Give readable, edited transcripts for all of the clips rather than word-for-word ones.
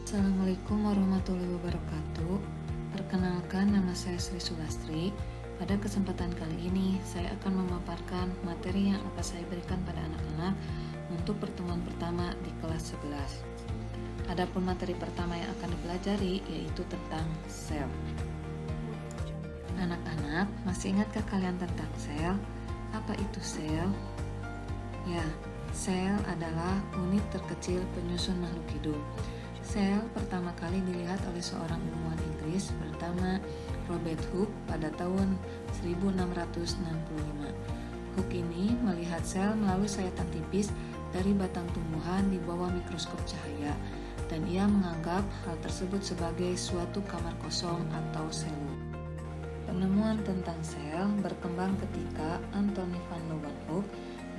Assalamualaikum warahmatullahi wabarakatuh. Perkenalkan, nama saya Sri Sulastri. Pada kesempatan kali ini, saya akan memaparkan materi yang akan saya berikan pada anak-anak untuk pertemuan pertama di kelas 11. Adapun materi pertama yang akan dipelajari yaitu tentang sel. Anak-anak, masih ingatkah kalian tentang sel? Apa itu sel? Ya, sel adalah unit terkecil penyusun makhluk hidup. Sel pertama kali dilihat oleh seorang ilmuwan Inggris bernama Robert Hooke pada tahun 1665. Hooke ini melihat sel melalui sayatan tipis dari batang tumbuhan di bawah mikroskop cahaya, dan ia menganggap hal tersebut sebagai suatu kamar kosong atau selul. Penemuan tentang sel berkembang ketika Anthony van Leeuwenhoek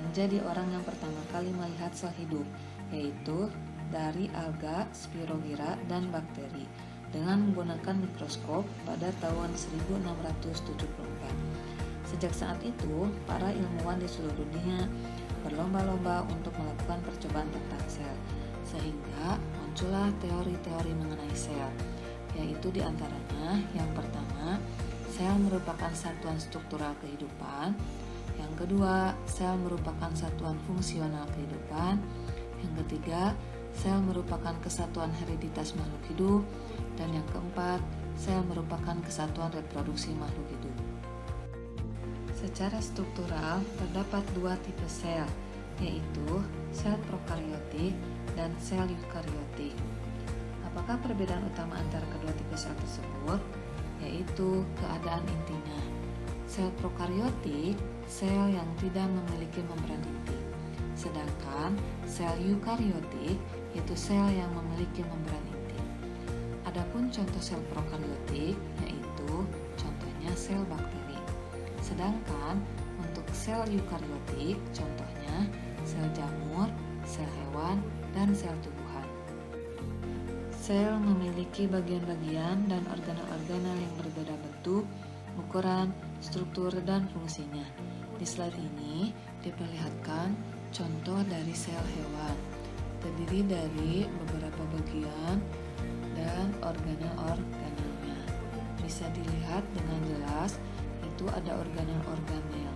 menjadi orang yang pertama kali melihat sel hidup, yaitu dari alga, spirogyra, dan bakteri dengan menggunakan mikroskop pada tahun 1674. Sejak saat itu, para ilmuwan di seluruh dunia berlomba-lomba untuk melakukan percobaan tentang sel, sehingga muncullah teori-teori mengenai sel, yaitu diantaranya yang pertama, sel merupakan satuan struktural kehidupan. Yang kedua, sel merupakan satuan fungsional kehidupan. Yang ketiga, sel merupakan kesatuan hereditas makhluk hidup. Dan yang keempat, sel merupakan kesatuan reproduksi makhluk hidup. Secara struktural, terdapat dua tipe sel, yaitu sel prokariotik dan sel eukariotik. Apakah perbedaan utama antara kedua tipe sel tersebut? Yaitu keadaan intinya. Sel prokariotik, sel yang tidak memiliki membran inti. Sedangkan sel eukariotik yaitu sel yang memiliki membran inti. Adapun contoh sel prokariotik yaitu contohnya sel bakteri. Sedangkan untuk sel eukariotik contohnya sel jamur, sel hewan, dan sel tumbuhan. Sel memiliki bagian-bagian dan organel-organel yang berbeda bentuk, ukuran, struktur, dan fungsinya. Di slide ini diperlihatkan contoh dari sel hewan, terdiri dari beberapa bagian dan organel-organelnya. Bisa dilihat dengan jelas, itu ada organel-organel.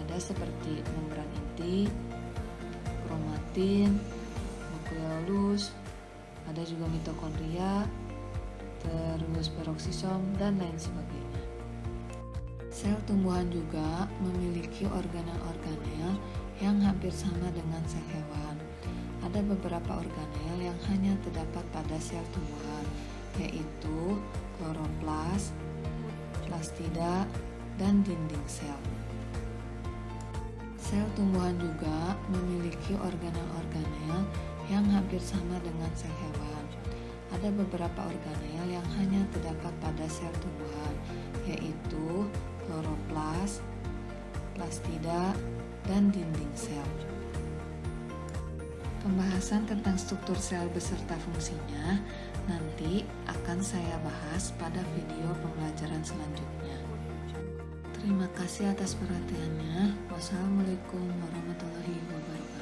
Ada seperti membran inti, kromatin, nukleolus, ada juga mitokondria, terus peroksisom, dan lain sebagainya. Sel tumbuhan juga memiliki organel-organel yang hampir sama dengan sel hewan. Ada beberapa organel yang hanya terdapat pada sel tumbuhan, yaitu kloroplas, plastida, dan dinding sel. Sel tumbuhan juga memiliki organel-organel yang hampir sama dengan sel hewan. Ada beberapa organel yang hanya terdapat pada sel tumbuhan, yaitu kloroplas, plastida, dan dinding sel. Pembahasan tentang struktur sel beserta fungsinya nanti akan saya bahas pada video pembelajaran selanjutnya. Terima kasih atas perhatiannya. Wassalamualaikum warahmatullahi wabarakatuh.